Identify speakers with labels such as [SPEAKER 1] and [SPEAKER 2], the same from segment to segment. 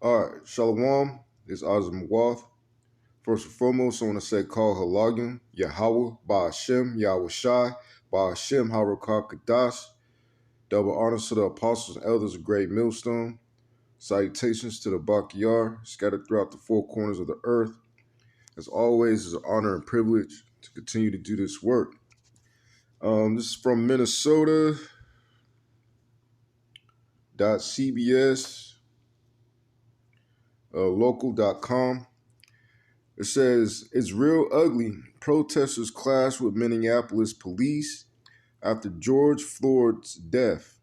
[SPEAKER 1] All right, Shalom is Azam Wath. First and foremost, I want to say call Halagim, Yahweh, Ba'ashem, Yahweh Shai, Ba'ashem, Harakah Kadash. Double honors to the apostles and elders of Great Millstone. Salutations to the Backyard, scattered throughout the four corners of the earth. As always, it's an honor and privilege to continue to do this work. This is from Minnesota.cbs, local.com. It says, it's real ugly. Protesters clash with Minneapolis police after George Floyd's death.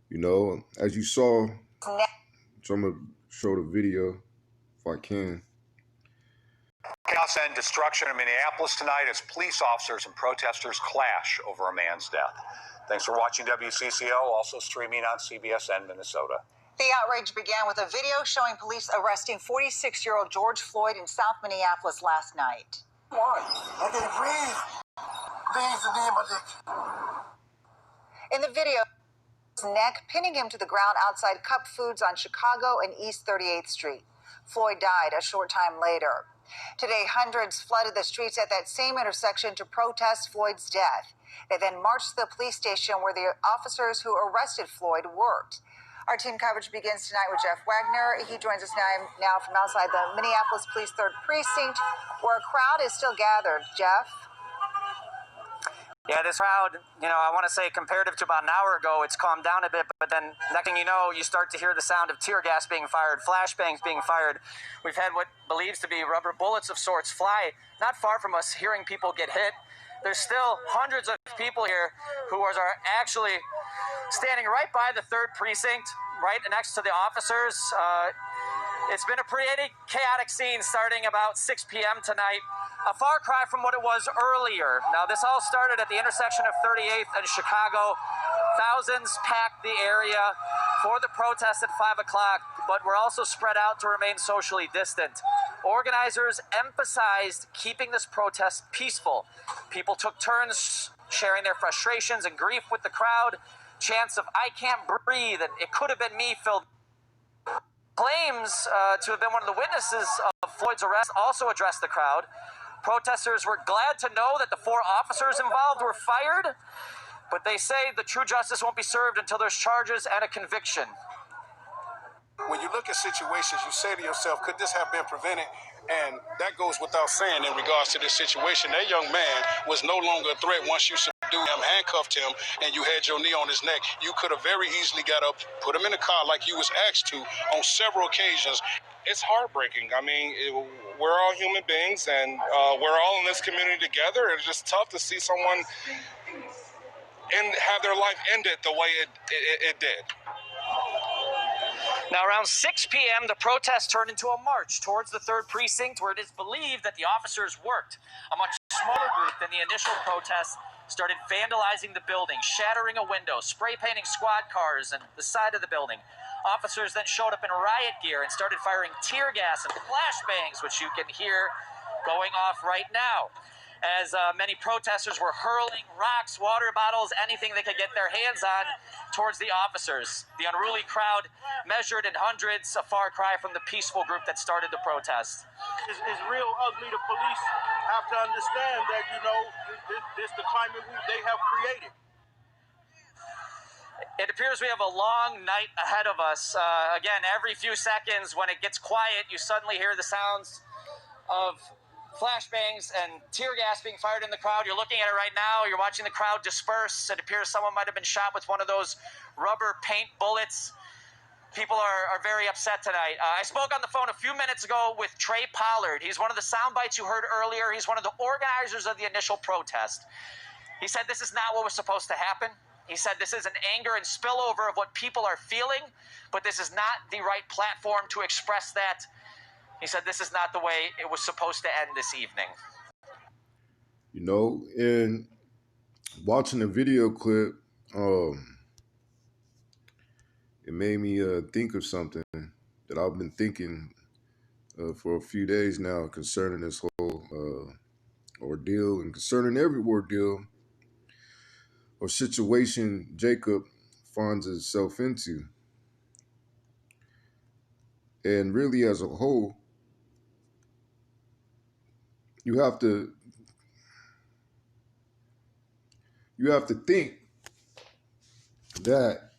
[SPEAKER 1] You know, as you saw, so I'm going to show the video if I can.
[SPEAKER 2] Chaos and destruction in Minneapolis tonight as police officers and protesters clash over a man's death. Thanks for watching WCCO, also streaming on CBSN Minnesota.
[SPEAKER 3] The outrage began with a video showing police arresting 46-year-old George Floyd in South Minneapolis last night.
[SPEAKER 4] Why? I can breathe. Please, the name of it.
[SPEAKER 3] In the video, his neck pinning him to the ground outside Cup Foods on Chicago and East 38th Street. Floyd died a short time later. Today, hundreds flooded the streets at that same intersection to protest Floyd's death. They then marched to the police station where the officers who arrested Floyd worked. Our team coverage begins tonight with Jeff Wagner. He joins us now from outside the Minneapolis Police 3rd Precinct, where a crowd is still gathered. Jeff?
[SPEAKER 5] Yeah, this crowd, I want to say comparative to about an hour ago, it's calmed down a bit, but then next thing you know, you start to hear the sound of tear gas being fired, flashbangs being fired. We've had what believes to be rubber bullets of sorts fly not far from us, hearing people get hit. There's still hundreds of people here who are actually standing right by the 3rd Precinct, right next to the officers. It's been a pretty chaotic scene starting about 6 p.m. tonight. A far cry from what it was earlier. Now, this all started at the intersection of 38th and Chicago. Thousands packed the area for the protest at 5 o'clock, but were also spread out to remain socially distant. Organizers emphasized keeping this protest peaceful. People took turns sharing their frustrations and grief with the crowd. Chants of "I can't breathe" and "it could have been me" filled. Claims to have been one of the witnesses of Floyd's arrest also addressed the crowd. Protesters were glad to know that the 4 officers involved were fired, but they say the true justice won't be served until there's charges and a conviction.
[SPEAKER 4] When you look at situations, you say to yourself, could this have been prevented? And that goes without saying in regards to this situation. That young man was no longer a threat once you subdued him, handcuffed him, and you had your knee on his neck. You could have very easily got up, put him in the car like you was asked to on several occasions.
[SPEAKER 6] It's heartbreaking. I mean, we're all human beings, and we're all in this community together. It's just tough to see someone have their life ended the way it did.
[SPEAKER 5] Now, around 6 p.m., the protest turned into a march towards the 3rd Precinct, where it is believed that the officers worked. A much smaller group than the initial protest started vandalizing the building, shattering a window, spray painting squad cars and the side of the building. Officers then showed up in riot gear and started firing tear gas and flashbangs, which you can hear going off right now, as many protesters were hurling rocks, water bottles, anything they could get their hands on towards the officers. The unruly crowd measured in hundreds, a far cry from the peaceful group that started the protest.
[SPEAKER 7] It's real ugly. The police have to understand that, this the climate they have created.
[SPEAKER 5] It appears we have a long night ahead of us. Again, every few seconds when it gets quiet, you suddenly hear the sounds of flashbangs and tear gas being fired in the crowd. You're looking at it right now. You're watching the crowd disperse. It appears someone might have been shot with one of those rubber paint bullets. People are very upset tonight. I spoke on the phone a few minutes ago with Trey Pollard. He's one of the sound bites you heard earlier. He's one of the organizers of the initial protest. He said this is not what was supposed to happen. He said this is an anger and spillover of what people are feeling, but this is not the right platform to express that. He said this is not the way it was supposed to end this evening.
[SPEAKER 1] And watching the video clip, it made me think of something that I've been thinking for a few days now concerning this whole ordeal and concerning every ordeal or situation Jacob finds himself into. And really, as a whole, you have to think that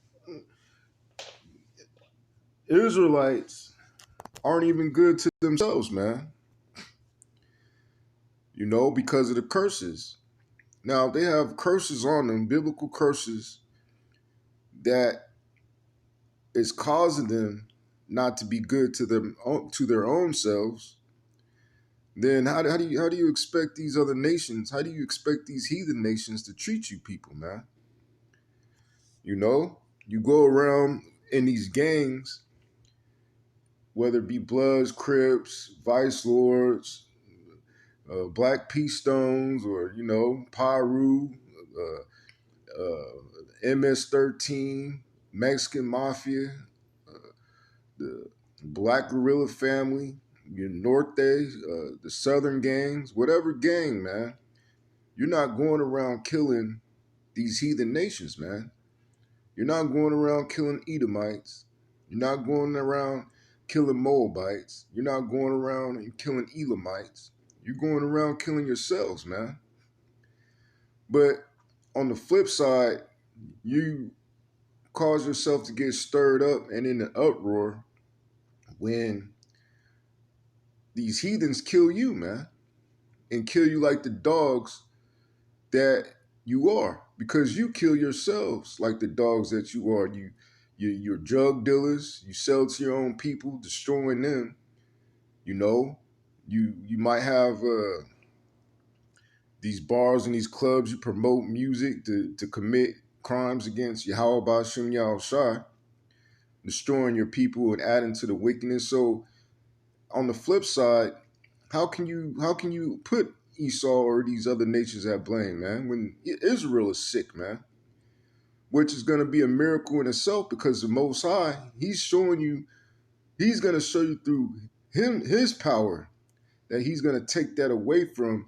[SPEAKER 1] Israelites aren't even good to themselves, man. You know, because of the curses. Now, they have curses on them, biblical curses, that is causing them not to be good to them, to their own selves. Then how do you expect these other nations? How do you expect these heathen nations to treat you people, man? You know, you go around in these gangs, whether it be Bloods, Crips, Vice Lords, Black Peace Stones, or Pyru, MS-13, Mexican Mafia, the Black Guerrilla Family, your Norte, the Southern gangs, whatever gang, man. You're not going around killing these heathen nations, man. You're not going around killing Edomites. You're not going around killing Moabites. You're not going around and killing Elamites. You're going around killing yourselves, man. But on the flip side, you cause yourself to get stirred up and in an uproar when these heathens kill you, man, and kill you like the dogs that you are, because you kill yourselves like the dogs that you are. You're drug dealers. You sell to your own people, destroying them. You know, you might have these bars and these clubs. You promote music to commit crimes against Yahweh Ba'Shem Yahushai, destroying your people and adding to the wickedness. So on the flip side, how can you put Esau or these other nations at blame, man, when Israel is sick, man? Which is going to be a miracle in itself, because the Most High, he's going to show you through his power, that he's going to take that away from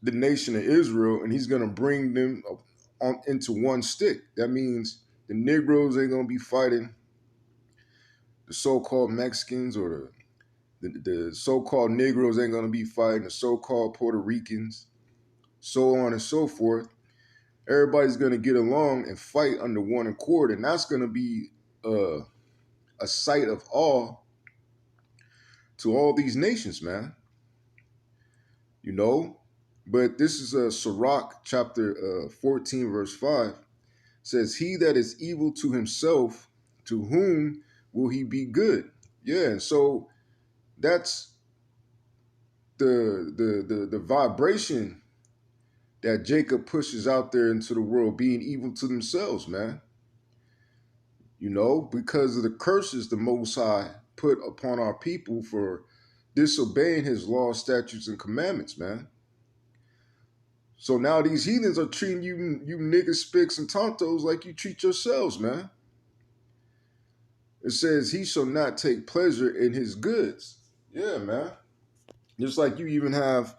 [SPEAKER 1] the nation of Israel, and he's going to bring them into one stick. That means the Negroes ain't going to be fighting the so-called Mexicans, or the so-called Negroes ain't going to be fighting the so-called Puerto Ricans, so on and so forth. Everybody's going to get along and fight under one accord, and that's going to be a sight of awe to all these nations, man. You know? But this is Sirach chapter 14, verse 5. It says, he that is evil to himself, to whom will he be good? Yeah, and so that's the vibration that Jacob pushes out there into the world, being evil to themselves, man. You know, because of the curses the Most High put upon our people for disobeying his laws, statutes, and commandments, man. So now these heathens are treating you niggas, spicks, and tontos like you treat yourselves, man. It says, he shall not take pleasure in his goods. Yeah, man. Just like you even have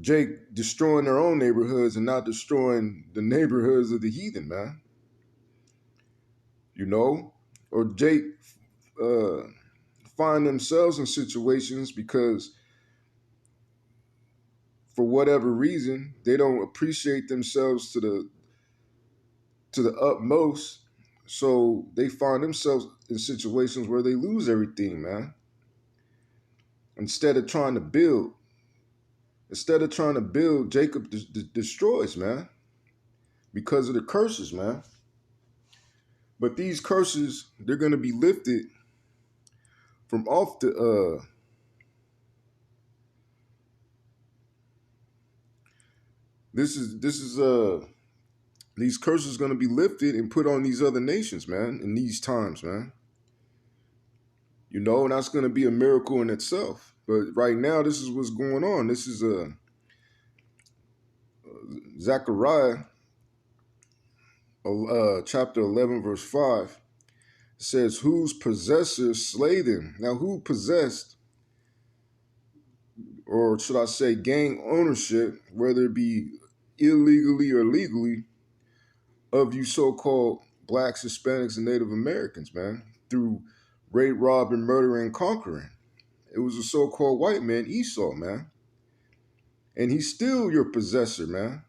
[SPEAKER 1] Jake destroying their own neighborhoods and not destroying the neighborhoods of the heathen, man. You know? Or Jake find themselves in situations because for whatever reason they don't appreciate themselves to the utmost, so they find themselves in situations where they lose everything, man. Instead of trying to build, Jacob destroys, man, because of the curses, man. But these curses, they're going to be lifted from off the these curses going to be lifted and put on these other nations, man, in these times, man. You know, and that's going to be a miracle in itself. But right now, this is what's going on. This is Zechariah chapter 11, verse 5. It says, whose possessors slay them. Now, who possessed, or should I say gain ownership, whether it be illegally or legally, of you so-called blacks, Hispanics, and Native Americans, man, through rape, robbing, murdering, and conquering. It was a so-called white man, Esau, man. And he's still your possessor, man.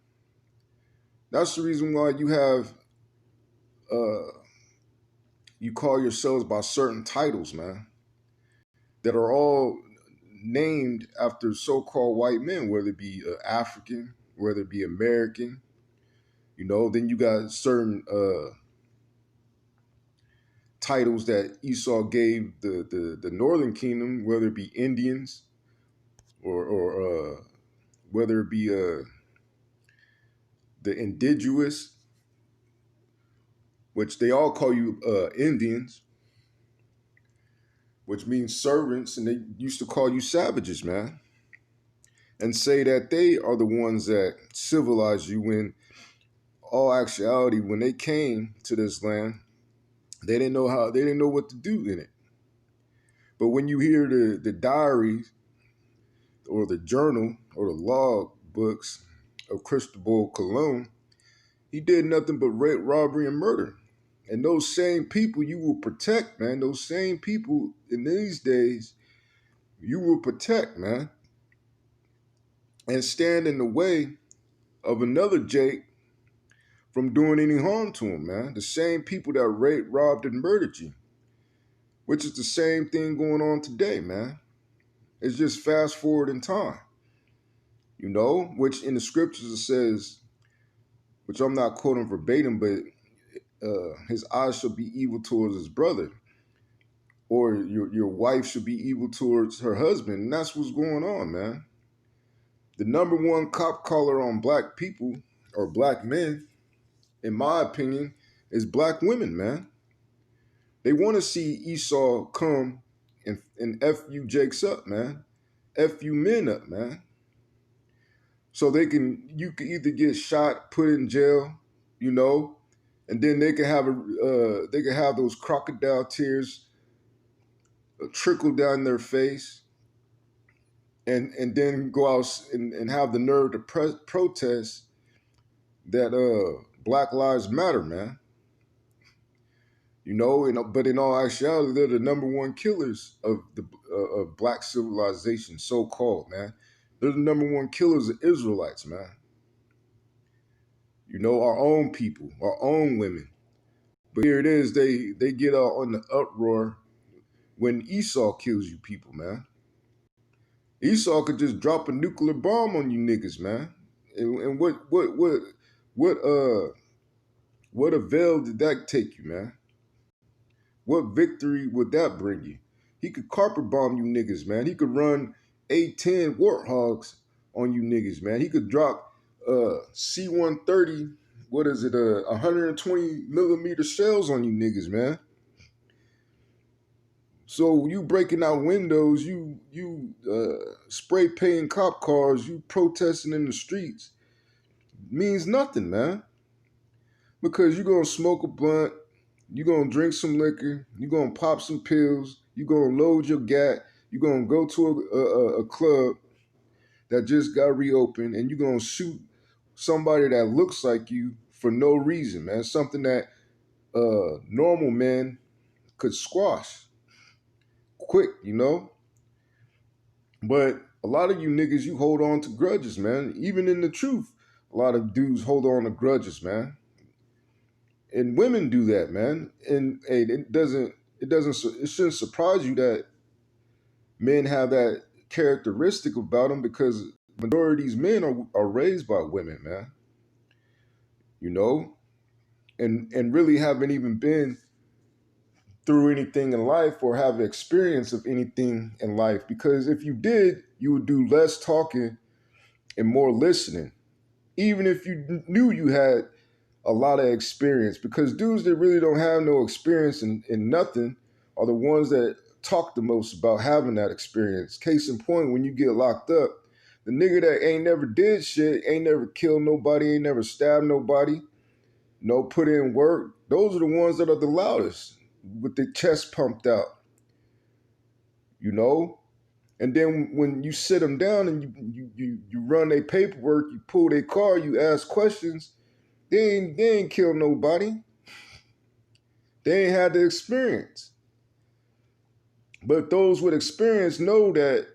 [SPEAKER 1] That's the reason why you have, you call yourselves by certain titles, man, that are all named after so-called white men, whether it be African, whether it be American, you know. Then you got certain titles that Esau gave the Northern Kingdom, whether it be Indians or whether it be the indigenous, which they all call you Indians, which means servants, and they used to call you savages, man, and say that they are the ones that civilized you, when all actuality, when they came to this land, they didn't know what to do in it. But when you hear the diaries or the journal or the log books of Cristobal Colon, he did nothing but rape, robbery, and murder. And those same people you will protect, man. Those same people in these days, you will protect, man. And stand in the way of another Jake from doing any harm to him, man. The same people that raped, robbed, and murdered you. Which is the same thing going on today, man. It's just fast forward in time. You know, which in the scriptures it says, which I'm not quoting verbatim, but his eyes shall be evil towards his brother, or your wife should be evil towards her husband. And that's what's going on, man. The number one cop caller on black people or black men, in my opinion, is black women, man. They want to see Esau come and F you Jakes up, man. F you men up, man. So you can either get shot, put in jail, you know, and then they can have those crocodile tears trickle down their face, and then go out and have the nerve to protest that Black Lives Matter, man. You know, but in all actuality, they're the number one killers of of black civilization, so-called, man. They're the number one killers of Israelites, man. You know, our own people, our own women. But here it is, they get out on the uproar when Esau kills you people, man. Esau could just drop a nuclear bomb on you niggas, man. And what avail did that take you, man? What victory would that bring you? He could carpet bomb you niggas, man. He could run A-10 Warthogs on you niggas, man. He could drop C-130, 120 millimeter shells on you niggas, man. So you breaking out windows, you spray painting cop cars, you protesting in the streets means nothing, man. Because you're going to smoke a blunt, you're going to drink some liquor, you're going to pop some pills, you're going to load your gat, you're going to go to a club that just got reopened, and you're going to shoot somebody that looks like you for no reason, man. Something that normal men could squash quick, you know? But a lot of you niggas, you hold on to grudges, man. Even in the truth, a lot of dudes hold on to grudges, man. And women do that, man. And hey, it shouldn't surprise you that men have that characteristic about them, because the majority of these men are raised by women, man. You know? And really haven't even been through anything in life or have experience of anything in life. Because if you did, you would do less talking and more listening. Even if you knew you had a lot of experience, because dudes that really don't have no experience in nothing are the ones that talk the most about having that experience. Case in point, when you get locked up, the nigga that ain't never did shit, ain't never killed nobody, ain't never stabbed nobody, no put in work, those are the ones that are the loudest with their chest pumped out, you know? And then when you sit them down and you run their paperwork, you pull their car, you ask questions, they ain't kill nobody. They ain't had the experience. But those with experience know that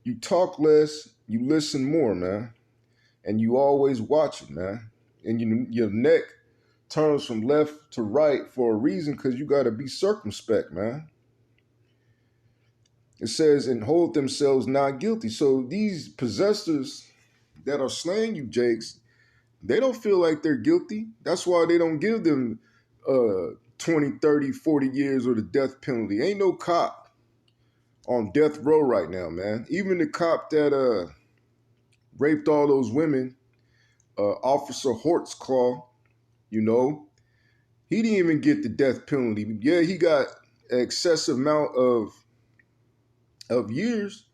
[SPEAKER 1] you talk less, you listen more, man. And you always watch it, man. And your neck turns from left to right for a reason, because you got to be circumspect, man. It says, and hold themselves not guilty. So these possessors that are slaying you, Jakes, they don't feel like they're guilty. That's why they don't give them 20, 30, 40 years or the death penalty. Ain't no cop on death row right now, man. Even the cop that raped all those women, Officer Hortzclaw, you know, he didn't even get the death penalty. Yeah, he got an excessive amount of years,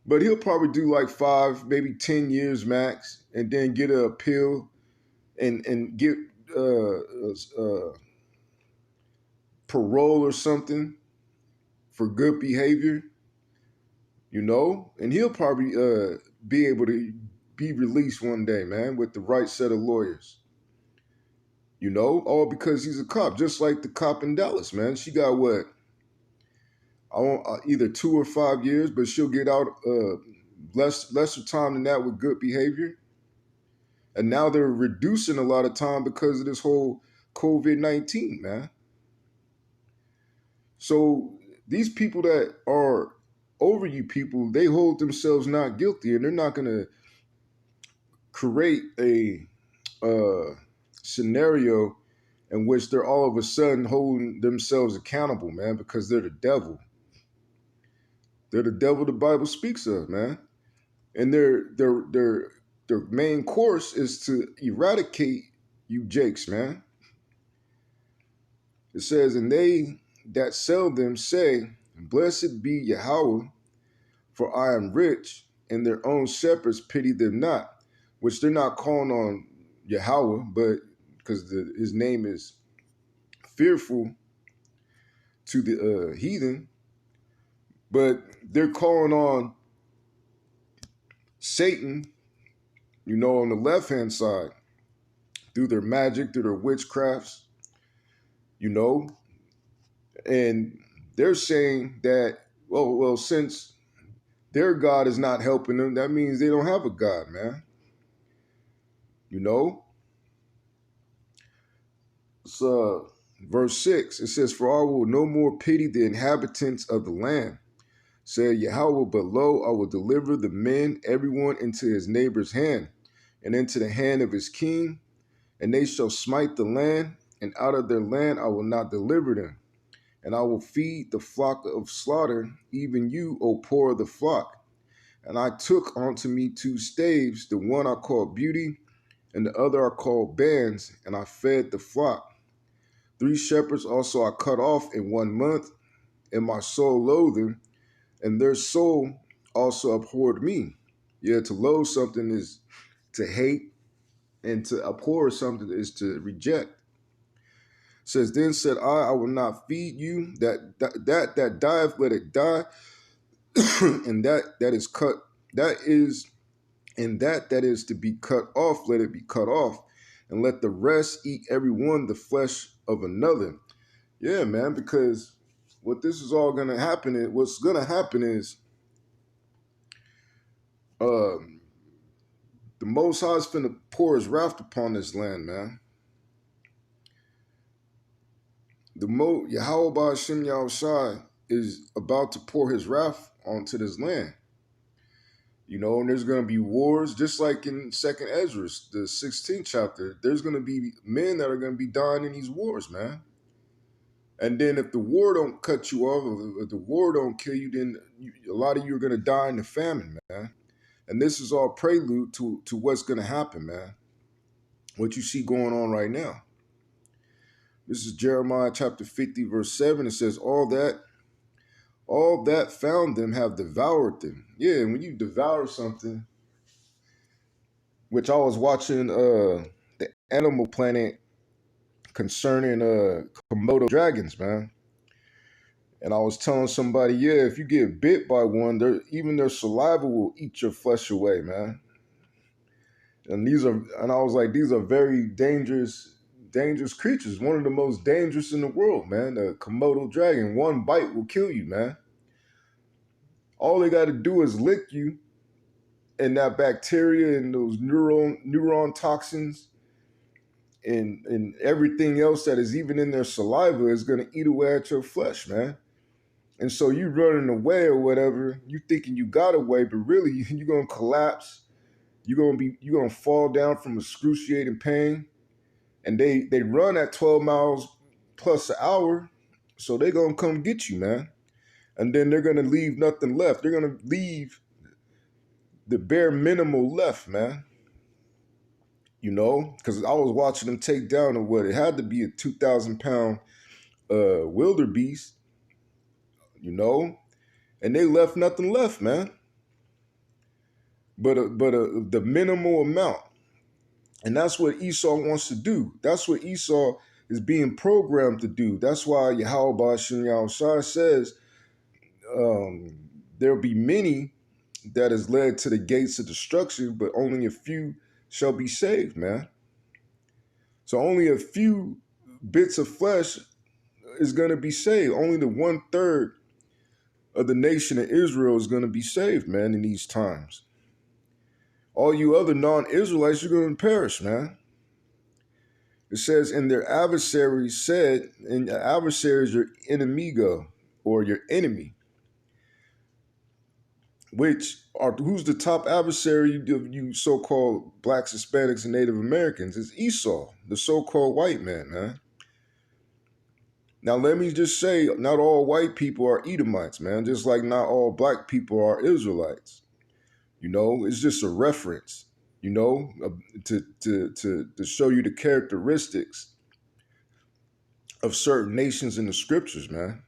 [SPEAKER 1] but he'll probably do like 5, maybe 10 years max, and then get an appeal and get parole or something for good behavior, you know, and he'll probably be able to be released one day, man, with the right set of lawyers. You know, all because he's a cop, just like the cop in Dallas, man. She got what? I want either 2 or 5 years, but she'll get out lesser time than that with good behavior. And now they're reducing a lot of time because of this whole COVID-19, man. So these people that are over you people, they hold themselves not guilty, and they're not going to create a scenario in which they're all of a sudden holding themselves accountable, man, because they're the devil. They're the devil the Bible speaks of, man. And their main course is to eradicate you jakes, man. It says, and they that sell them say, blessed be Yahweh, for I am rich, and their own shepherds pity them not. Which they're not calling on Yahweh, but because his name is fearful to the heathen, but they're calling on Satan, you know, on the left-hand side, through their magic, through their witchcrafts, you know, and they're saying that, well, since their God is not helping them, that means they don't have a God, man. You know? It's verse 6. It says, for I will no more pity the inhabitants of the land. Said Yahweh, but lo, I will deliver the men, everyone into his neighbor's hand, and into the hand of his king, and they shall smite the land, and out of their land I will not deliver them. And I will feed the flock of slaughter, even you, O poor of the flock. And I took unto me 2 staves, the one I called beauty, and the other I called bands, and I fed the flock. 3 shepherds also I cut off in 1 month, and my soul loathed them, and their soul also abhorred me. Yeah, to loathe something is to hate, and to abhor something is to reject. It says, then said I will not feed you. That dieth, let it die, and that is cut. That is, and that is to be cut off, let it be cut off, and let the rest eat every one the flesh of another. Yeah, man, because what this is all going to happen is, what's going to happen is, the Most High is finna pour his wrath upon this land, man. Yahweh Ba'Shem Yahushai is about to pour his wrath onto this land. You know, and there's going to be wars, just like in 2nd Ezra, the 16th chapter. There's going to be men that are going to be dying in these wars, man. And then if the war don't cut you off, if the war don't kill you, then a lot of you are going to die in the famine, man. And this is all prelude to what's going to happen, man. What you see going on right now. This is Jeremiah chapter 50, verse 7. It says, all that found them have devoured them. Yeah, and when you devour something, which I was watching the Animal Planet concerning Komodo dragons, man. And I was telling somebody, yeah, if you get bit by one, even their saliva will eat your flesh away, man. And I was like, these are very dangerous dangerous creatures, one of the most dangerous in the world, man. The Komodo dragon. One bite will kill you, man. All they got to do is lick you, and that bacteria and those neuron toxins and everything else that is even in their saliva is going to eat away at your flesh, man. And so you running away or whatever, you thinking you got away, but really you're going to collapse. You're going to fall down from excruciating pain. And they run at 12 miles plus an hour, so they're going to come get you, man. And then they're going to leave nothing left. They're going to leave the bare minimal left, man. You know, because I was watching them take down it had to be a 2,000-pound wildebeest, you know, and they left nothing left, man. But the minimal amount. And that's what Esau wants to do. That's what Esau is being programmed to do. That's why Yahweh Ba'ashem Yahushua says there'll be many that is led to the gates of destruction, but only a few shall be saved, man. So only a few bits of flesh is going to be saved. Only the 1/3 of the nation of Israel is going to be saved, man, in these times. All you other non-Israelites, you're going to perish, man. It says, and their adversaries said, and your adversary is your enemigo, or your enemy. Who's the top adversary of you so-called blacks, Hispanics, and Native Americans? It's Esau, the so-called white man, man. Now, let me just say, not all white people are Edomites, man, just like not all black people are Israelites. You know, it's just a reference, you know, to show you the characteristics of certain nations in the scriptures, man.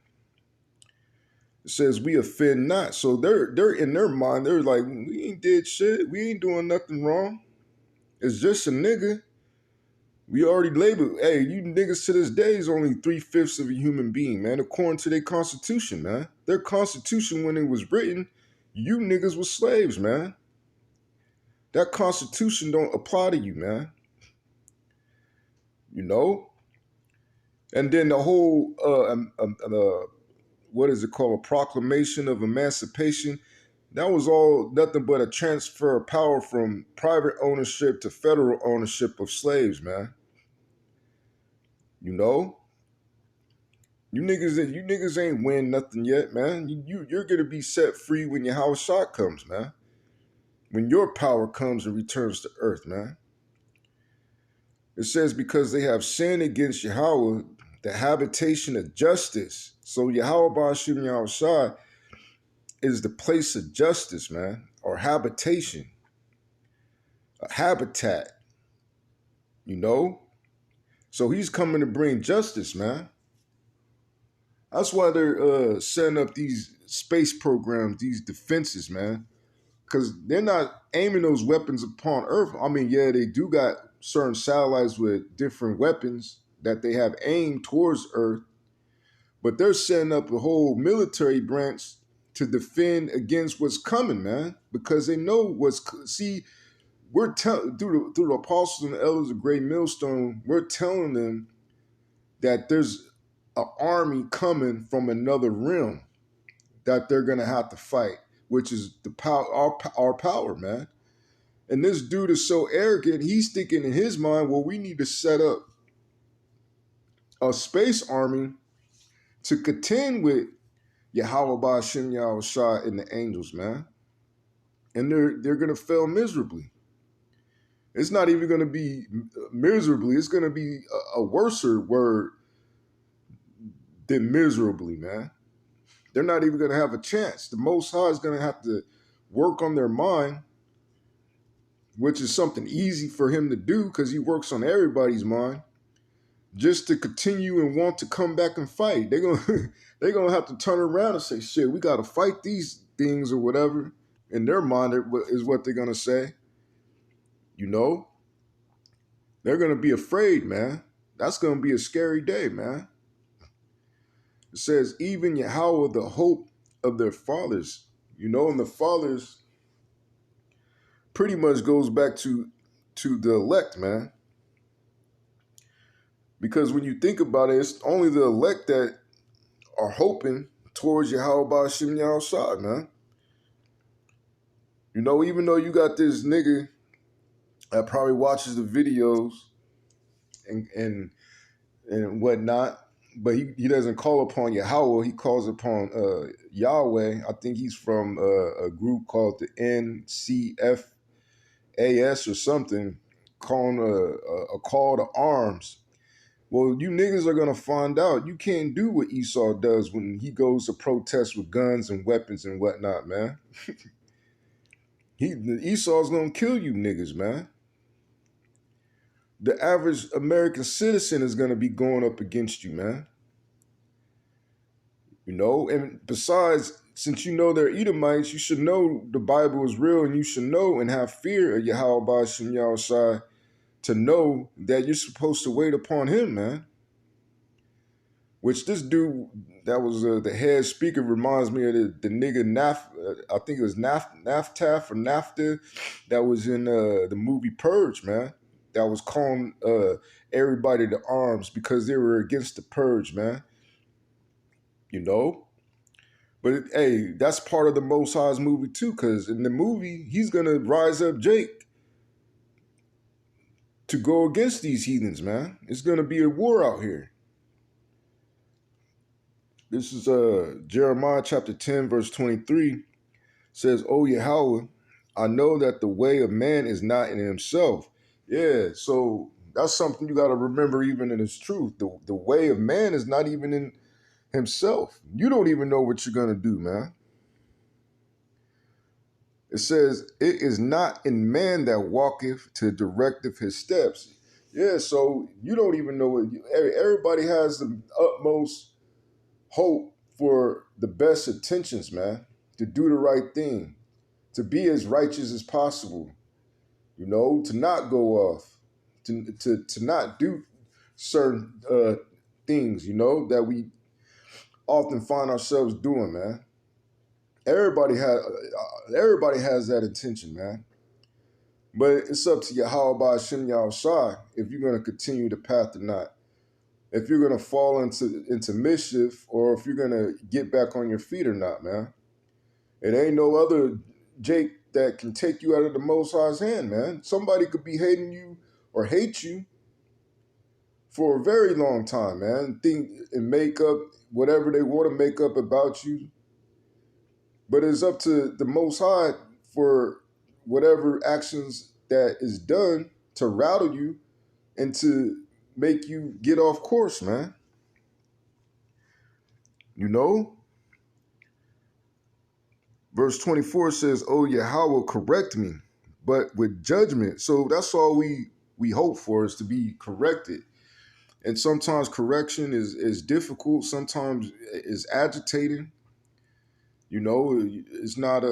[SPEAKER 1] It says we offend not. So they're in their mind, they're like, we ain't did shit. We ain't doing nothing wrong. It's just a nigga. We already labeled, hey, you niggas to this day is only 3/5 of a human being, man, according to their constitution, man. Their constitution, when it was written, you niggas were slaves, man. That constitution don't apply to you, man. You know? And then the whole, what is it called? A proclamation of emancipation. That was all nothing but a transfer of power from private ownership to federal ownership of slaves, man. You know? You niggas ain't win nothing yet, man. You're going to be set free when your house shot comes, man. When your power comes and returns to earth, man. It says because they have sinned against Yahweh, the habitation of justice. So Yahweh Ba'ashem Yahushua is the place of justice, man, or habitation, a habitat, you know? So he's coming to bring justice, man. That's why they're setting up these space programs, these defenses, man, because they're not aiming those weapons upon Earth. I mean, yeah, they do got certain satellites with different weapons that they have aimed towards Earth, but they're setting up a whole military branch to defend against what's coming, man, because they know we're through the apostles and the elders of Great Millstone, we're telling them that there's an army coming from another realm that they're gonna have to fight, which is the power, our power, man. And this dude is so arrogant, he's thinking in his mind, well, we need to set up a space army to contend with Yahweh Ba'ashem Yahushua and the angels, man. And they're gonna fail miserably. It's not even gonna be miserably, it's gonna be a worser word than miserably, man. They're not even gonna have a chance. The Most High is gonna have to work on their mind, which is something easy for him to do because he works on everybody's mind, just to continue and want to come back and fight. They're gonna have to turn around and say, shit, we gotta fight these things or whatever. In their mind is what they're gonna say. You know? They're gonna be afraid, man. That's gonna be a scary day, man. It says, even Yahweh, the hope of their fathers. You know, and the fathers pretty much goes back to the elect, man. Because when you think about it, it's only the elect that are hoping towards Yahweh Ba'Shem Yahushua, man. You know, even though you got this nigga that probably watches the videos and whatnot, but he doesn't call upon Yahweh, he calls upon Yahweh. I think he's from a group called the NCFAS or something, calling a call to arms. Well, you niggas are gonna find out you can't do what Esau does when he goes to protest with guns and weapons and whatnot, man. Esau's gonna kill you niggas, man. The average American citizen is gonna be going up against you, man. You know, and besides, since you know they're Edomites, you should know the Bible is real, and you should know and have fear of Yahweh Ba'Shem Yahushua to know that you're supposed to wait upon him, man. Which this dude that was the head speaker reminds me of the nigga I think it was Naftaf or Nafta that was in the movie Purge, man. That was calling everybody to arms because they were against the Purge, man. You know? But hey, that's part of the Most High's movie too, because in the movie, he's going to rise up Jake to go against these heathens, man. It's going to be a war out here. This is Jeremiah chapter 10, verse 23. Says, "O Yahweh, I know that the way of man is not in himself." Yeah, so that's something you got to remember even in its truth. The way of man is not even in himself. You don't even know what you're going to do, man. It says, "It is not in man that walketh to directeth his steps." Yeah, so you don't even know what everybody has the utmost hope for the best intentions, man, to do the right thing, to be as righteous as possible, you know, to not go off, to not do certain things, you know, that we often find ourselves doing, man. Everybody has that intention, man. But it's up to Yahweh Ba'Shem Yahushua if you're going to continue the path or not. If you're going to fall into mischief or if you're going to get back on your feet or not, man. It ain't no other Jake that can take you out of the Most High's hand, man. Somebody could be hating you or hate you for a very long time, man. Think and make up whatever they want to make up about you. But it's up to the Most High for whatever actions that is done to rattle you and to make you get off course, man. You know? Verse 24 says, "O Yahweh, correct me, but with judgment." So that's all we hope for, is to be corrected. And sometimes correction is difficult. Sometimes it's agitating. You know, it's not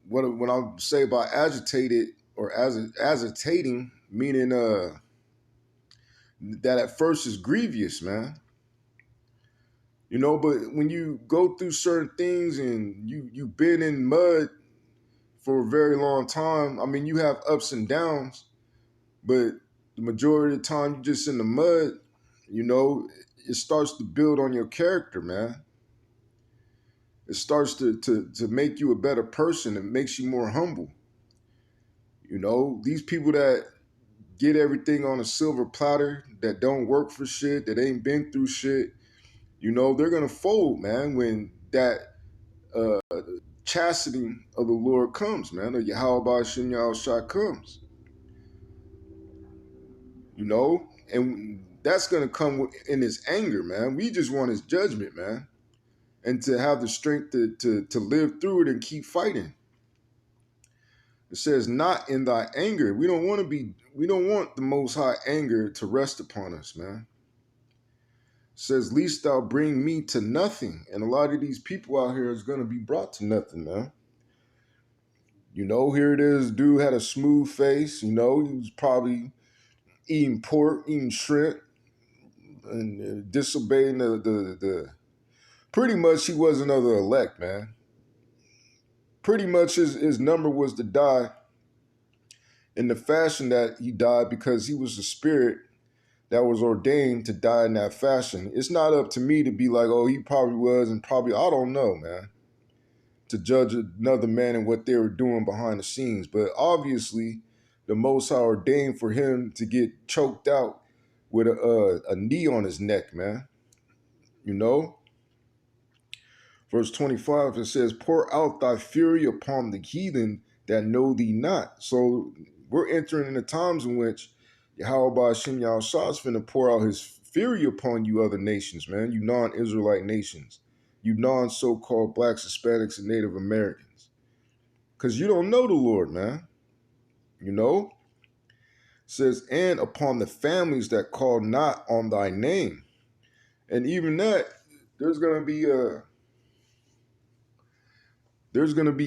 [SPEAKER 1] what I say about agitated or agitating, meaning that at first is grievous, man. You know, but when you go through certain things and you've been in mud for a very long time, I mean, you have ups and downs, but the majority of the time you're just in the mud, you know, it starts to build on your character, man. It starts to make you a better person. It makes you more humble. You know, these people that get everything on a silver platter, that don't work for shit, that ain't been through shit, you know, they're going to fold, man, when that chastity of the Lord comes, man, or Yahweh Ba'Shem Yahushua comes. You know, and that's going to come in his anger, man. We just want his judgment, man, and to have the strength to live through it and keep fighting. It says, "Not in thy anger." We don't want the Most High anger to rest upon us, man. It says, "Least thou bring me to nothing." And a lot of these people out here is going to be brought to nothing, man. You know, here it is, dude had a smooth face, you know, he was probably eating pork, eating shrimp, and disobeying the pretty much he wasn't of the elect, man. Pretty much his number was to die in the fashion that he died, because he was the spirit that was ordained to die in that fashion. It's not up to me to be like, oh, he probably was, and probably, I don't know, man, to judge another man and what they were doing behind the scenes. But obviously, the Most High ordained for him to get choked out with a knee on his neck, man. You know? Verse 25, it says, pour out thy fury upon the heathen that know thee not. So we're entering into times in which Yahweh Hashem Yahushua is finna pour out his fury upon you other nations, man. You non-Israelite nations. You non-so-called blacks, Hispanics, and Native Americans. Because you don't know the Lord, man. You know? It says, and upon the families that call not on thy name. And even that, there's going to be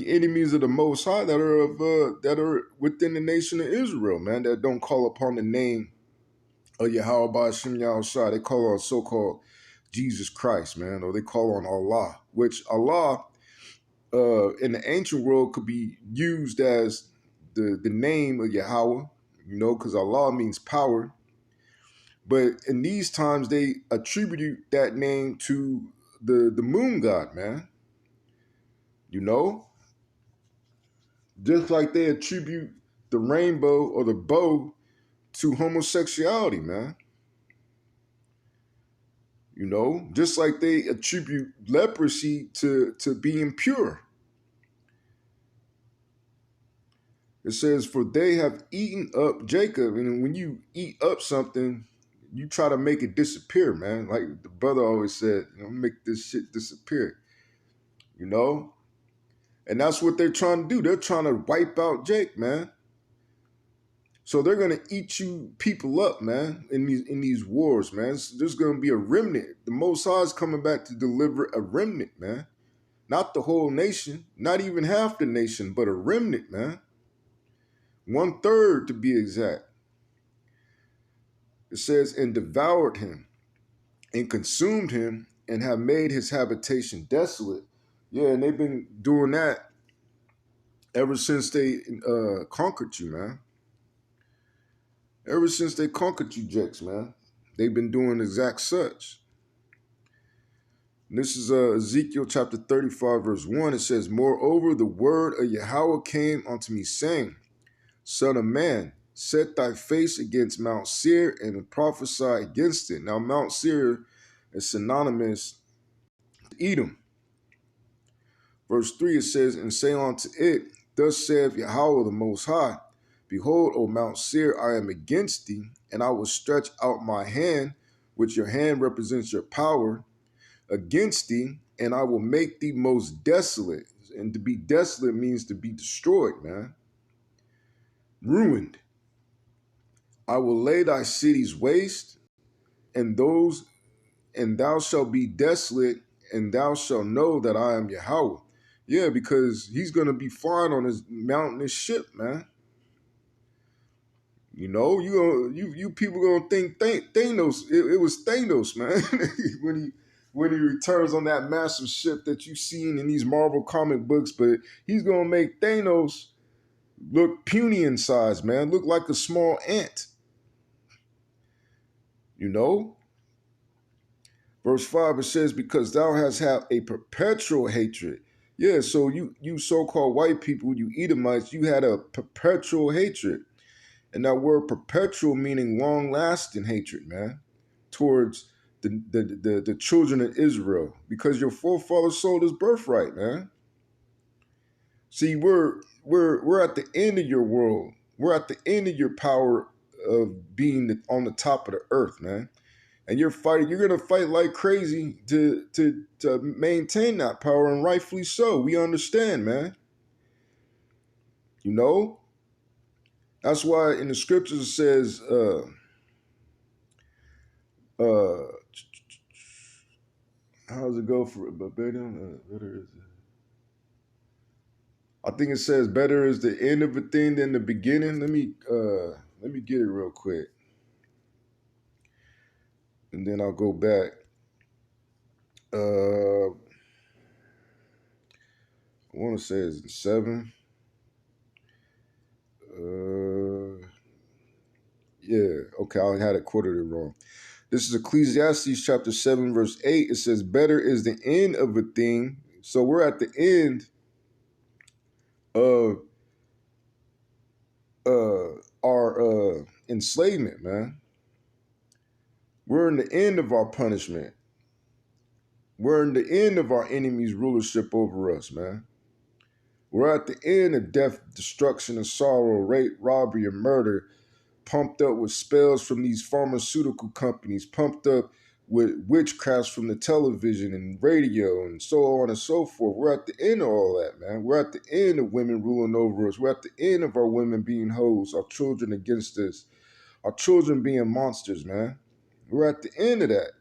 [SPEAKER 1] enemies of the Most High that are within the nation of Israel, man, that don't call upon the name of Yahweh Hashem Yahushua. They call on so-called Jesus Christ, man, or they call on Allah, which Allah in the ancient world could be used as the name of Yahweh, you know, because Allah means power. But in these times, they attribute that name to the moon god, man. You know? Just like they attribute the rainbow or the bow to homosexuality, man. You know? Just like they attribute leprosy to being pure. It says, for they have eaten up Jacob. And when you eat up something, you try to make it disappear, man. Like the brother always said, you know, make this shit disappear. You know? And that's what they're trying to do. They're trying to wipe out Jake, man. So they're gonna eat you people up, man, in these wars, man. So there's gonna be a remnant. The Most High is coming back to deliver a remnant, man. Not the whole nation, not even half the nation, but a remnant, man. 1/3 to be exact. It says, and devoured him, and consumed him, and have made his habitation desolate. Yeah, and they've been doing that ever since they conquered you, man. Ever since they conquered you, Jakes, man. They've been doing exact such. And this is Ezekiel chapter 35, verse 1. It says, moreover, the word of Yahweh came unto me, saying, son of man, set thy face against Mount Seir and prophesy against it. Now, Mount Seir is synonymous to Edom. Verse 3, it says, and say unto it, thus saith Yahweh the Most High, behold, O Mount Seir, I am against thee, and I will stretch out my hand, which your hand represents your power, against thee, and I will make thee most desolate. And to be desolate means to be destroyed, man. Ruined. I will lay thy cities waste, and thou shalt be desolate, and thou shalt know that I am Yahweh. Yeah, because he's going to be flying on his mountainous ship, man. You know, you people gonna think Thanos. It was Thanos, man, when he returns on that massive ship that you've seen in these Marvel comic books. But he's gonna make Thanos look puny in size, man. Look like a small ant. You know. Verse 5, it says, because thou hast had a perpetual hatred. Yeah, so you so-called white people, you Edomites, you had a perpetual hatred. And that word perpetual meaning long-lasting hatred, man, towards the children of Israel, because your forefathers sold his birthright, man. See, we're at the end of your world. We're at the end of your power of being on the top of the earth, man. And you're gonna fight like crazy to maintain that power, and rightfully so. We understand, man. You know? That's why in the scriptures it says, how does it go for it? But better is it? I think it says better is the end of a thing than the beginning. Let me get it real quick, and then I'll go back. I want to say it's in 7. Yeah, okay, I had it quoted it wrong. This is Ecclesiastes chapter 7, verse 8. It says, better is the end of a thing. So we're at the end of our enslavement, man. We're in the end of our punishment. We're in the end of our enemy's rulership over us, man. We're at the end of death, destruction, and sorrow, rape, robbery, and murder, pumped up with spells from these pharmaceutical companies, pumped up with witchcrafts from the television and radio and so on and so forth. We're at the end of all that, man. We're at the end of women ruling over us. We're at the end of our women being hoes, our children against us, our children being monsters, man. We're at the end of that. It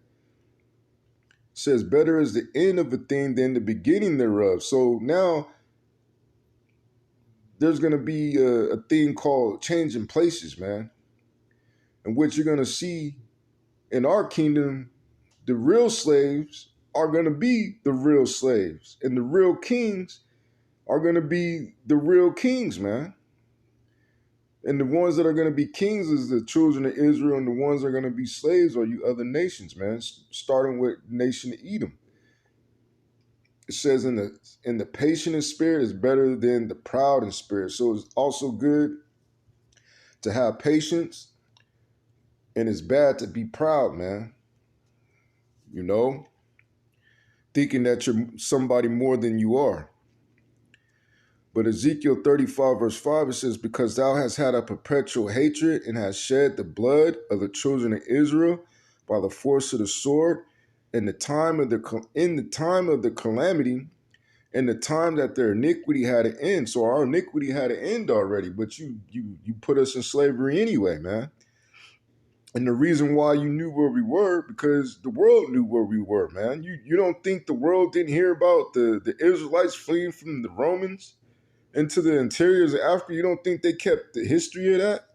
[SPEAKER 1] says, better is the end of a thing than the beginning thereof. So now there's going to be a thing called changing places, man, in which you're going to see in our kingdom, the real slaves are going to be the real slaves, and the real kings are going to be the real kings, man. And the ones that are going to be kings is the children of Israel, and the ones that are going to be slaves are you other nations, man, starting with the nation of Edom. It says in the patient in spirit is better than the proud in spirit. So it's also good to have patience, and it's bad to be proud, man. You know, thinking that you're somebody more than you are. But Ezekiel 35 verse 5, it says, because thou hast had a perpetual hatred and hast shed the blood of the children of Israel by the force of the sword in the time of the calamity, in the time that their iniquity had an end. So our iniquity had an end already, but you put us in slavery anyway, man. And the reason why you knew where we were, because the world knew where we were, man. You don't think the world didn't hear about the Israelites fleeing from the Romans into the interiors of Africa? You don't think they kept the history of that?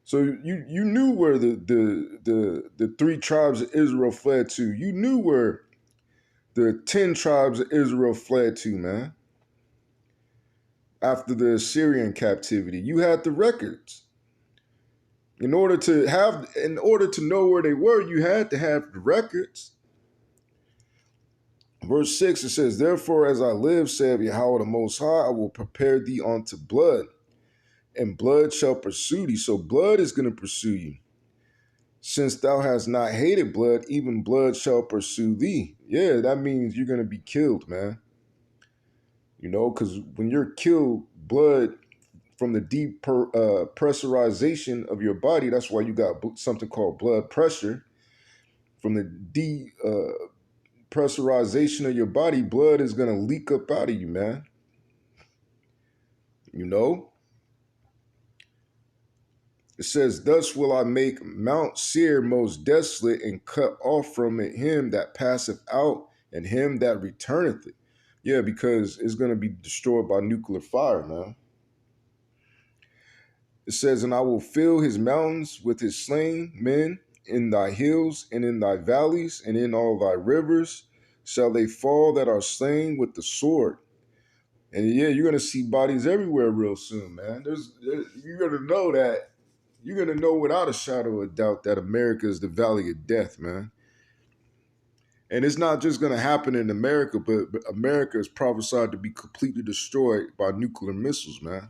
[SPEAKER 1] So you knew where the 3 tribes of Israel fled to. You knew where the 10 tribes of Israel fled to, man. After the Assyrian captivity, you had the records. In order to know where they were, you had to have the records. Verse 6, it says, therefore, as I live, saith Yahweh the Most High, I will prepare thee unto blood, and blood shall pursue thee. So blood is going to pursue you. Since thou hast not hated blood, even blood shall pursue thee. Yeah, that means you're going to be killed, man. You know, because when you're killed, blood from the deep pressurization of your body, that's why you got something called blood pressure. From the deep pressurization of your body, blood is going to leak up out of you, man. You know? It says, thus will I make Mount Seir most desolate, and cut off from it him that passeth out, and him that returneth it. Yeah, because it's going to be destroyed by nuclear fire, man. It says, and I will fill his mountains with his slain men, in thy hills and in thy valleys and in all thy rivers shall they fall that are slain with the sword. And yeah, you're going to see bodies everywhere real soon, man. You're going to know that. You're going to know without a shadow of doubt that America is the valley of death, man. And it's not just going to happen in America, but America is prophesied to be completely destroyed by nuclear missiles, man.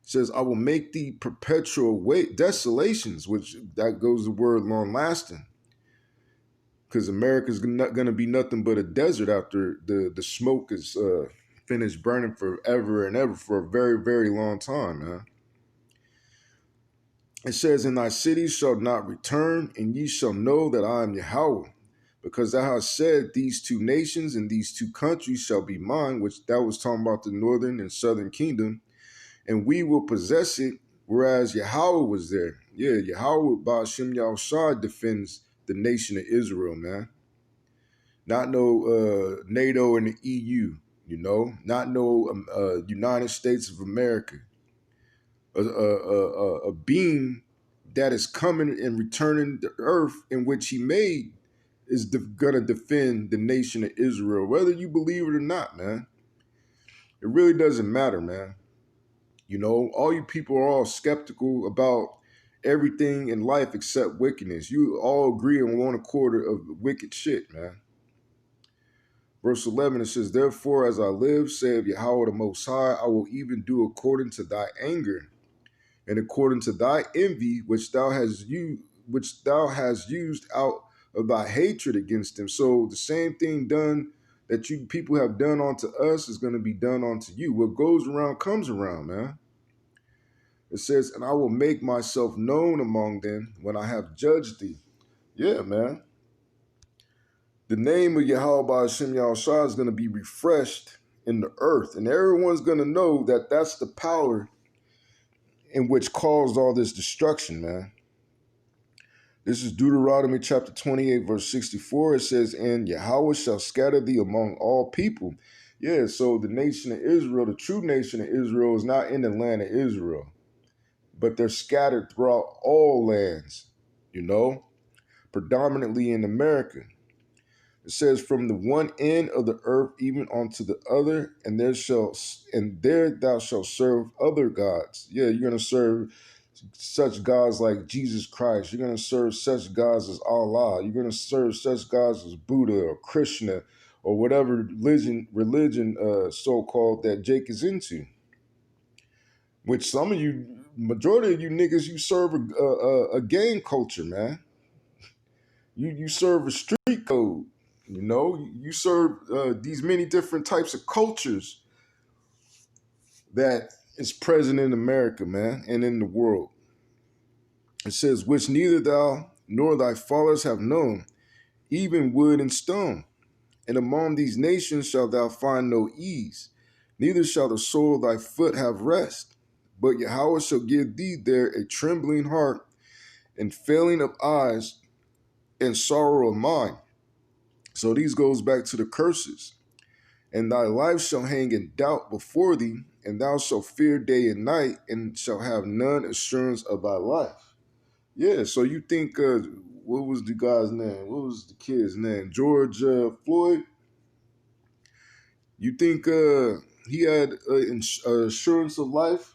[SPEAKER 1] It says, I will make thee perpetual desolations, which that goes the word long lasting. Because America's not going to be nothing but a desert after the smoke is finished burning forever and ever for a very, very long time, man. It says, and thy cities shall not return, and ye shall know that I am Yahweh. Because thou hast said, these 2 nations and these 2 countries shall be mine, which that was talking about the northern and southern kingdom, and we will possess it, whereas Yahweh was there. Yeah, Yahweh Ba'ashem Yahushua defends the nation of Israel, man. Not no NATO and the EU, you know. Not no United States of America. A being that is coming and returning the earth in which he made is going to defend the nation of Israel, whether you believe it or not, man. It really doesn't matter, man. You know, all you people are all skeptical about everything in life except wickedness. You all agree on one accord of wicked shit, man. Verse 11, it says, therefore, as I live, saith Yahweh the Most High, I will even do according to thy anger, and according to thy envy, which thou hast used out of thy hatred against him. So the same thing done that you people have done unto us is going to be done unto you. What goes around comes around, man. It says, and I will make myself known among them when I have judged thee. Yeah, man. The name of Yahweh Ba'ashem Yahushua is going to be refreshed in the earth. And everyone's going to know that that's the power in which caused all this destruction, man. This is Deuteronomy chapter 28, verse 64. It says, and Yahweh shall scatter thee among all people. Yeah, so the nation of Israel, the true nation of Israel, is not in the land of Israel, but they're scattered throughout all lands, you know, predominantly in America. It says, from the one end of the earth even unto the other, and there thou shalt serve other gods. Yeah, you're going to serve such gods like Jesus Christ. You're going to serve such gods as Allah. You're going to serve such gods as Buddha or Krishna or whatever religion so-called that Jake is into. Which some of you, majority of you niggas, you serve a gang culture, man. You serve a street code. You know, you serve these many different types of cultures that is present in America, man, and in the world. It says, which neither thou nor thy fathers have known, even wood and stone. And among these nations shalt thou find no ease, neither shall the sole of thy foot have rest. But Yahweh shall give thee there a trembling heart, and failing of eyes, and sorrow of mind. So these goes back to the curses. And thy life shall hang in doubt before thee, and thou shalt fear day and night, and shall have none assurance of thy life. Yeah, so you think, what was the guy's name? What was the kid's name? George Floyd? You think he had assurance of life?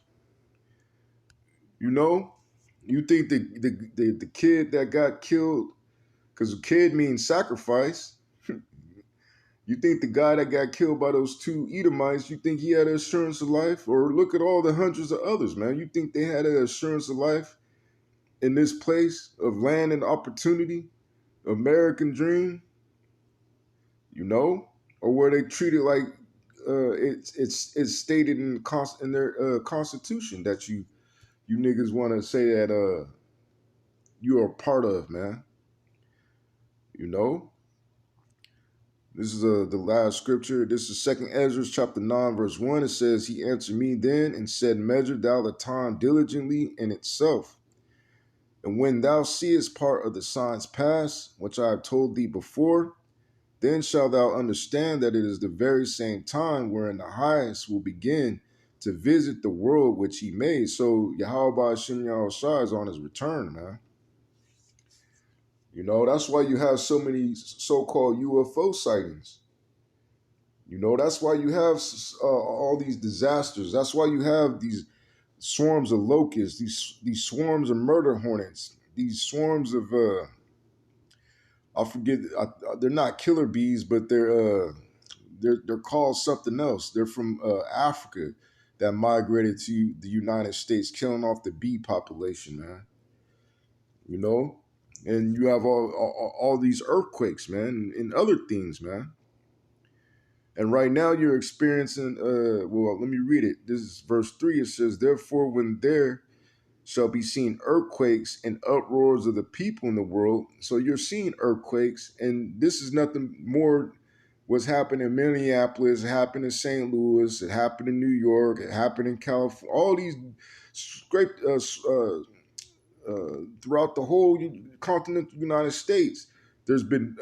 [SPEAKER 1] You know? You think the kid that got killed, because kid means sacrifice. You think the guy that got killed by those two Edomites, you think he had an assurance of life? Or look at all the hundreds of others, man. You think they had an assurance of life in this place of land and opportunity, American dream? You know? Or were they treated like it's stated in their constitution that you niggas want to say that you are a part of, man? You know? This is the last scripture. This is 2 Ezra chapter 9, verse 1. It says, he answered me then and said, measure thou the time diligently in itself. And when thou seest part of the signs pass, which I have told thee before, then shalt thou understand that it is the very same time wherein the highest will begin to visit the world which he made. So Yahweh Ba'ashem Yahushua is on his return, man. You know, that's why you have so many so-called UFO sightings. You know, that's why you have all these disasters. That's why you have these swarms of locusts, these swarms of murder hornets, these swarms of, I forget, they're not killer bees, but they're called something else. They're from Africa that migrated to the United States, killing off the bee population, man. You know? And you have all these earthquakes, man, and other things, man. And right now you're experiencing, well, let me read it. This is verse 3. It says, therefore, when there shall be seen earthquakes and uproars of the people in the world. So you're seeing earthquakes, and this is nothing more what's happened in Minneapolis, it happened in St. Louis, it happened in New York, it happened in California, all these scraped throughout the whole continental United States, there's been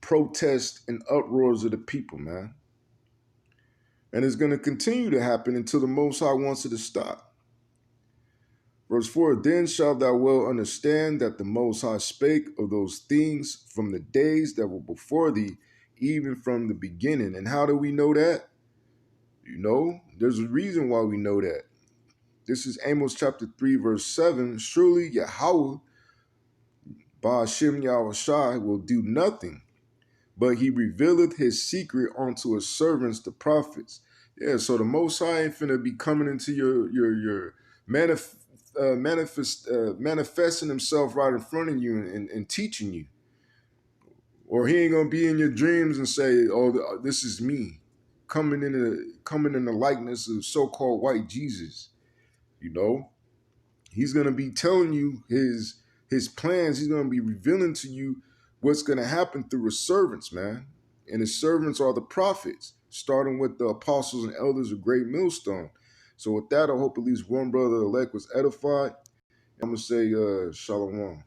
[SPEAKER 1] protests and uproars of the people, man. And it's going to continue to happen until the Most High wants it to stop. Verse 4, then shalt thou well understand that the Most High spake of those things from the days that were before thee, even from the beginning. And how do we know that? You know, There's a reason why we know that. This is Amos chapter 3, verse 7. Surely Yahweh, Ba'ashem Yahushai, will do nothing, but he revealeth his secret unto his servants, the prophets. Yeah, so the Most High ain't finna be coming into your manifesting himself right in front of you and teaching you. Or he ain't gonna be in your dreams and say, "Oh, this is me," coming in the likeness of so-called white Jesus. You know, he's gonna be telling you his plans. He's gonna be revealing to you what's gonna happen through his servants, man. And his servants are the prophets, starting with the apostles and elders of Great Millstone. So with that, I hope at least one brother elect was edified. I'm gonna say shalom.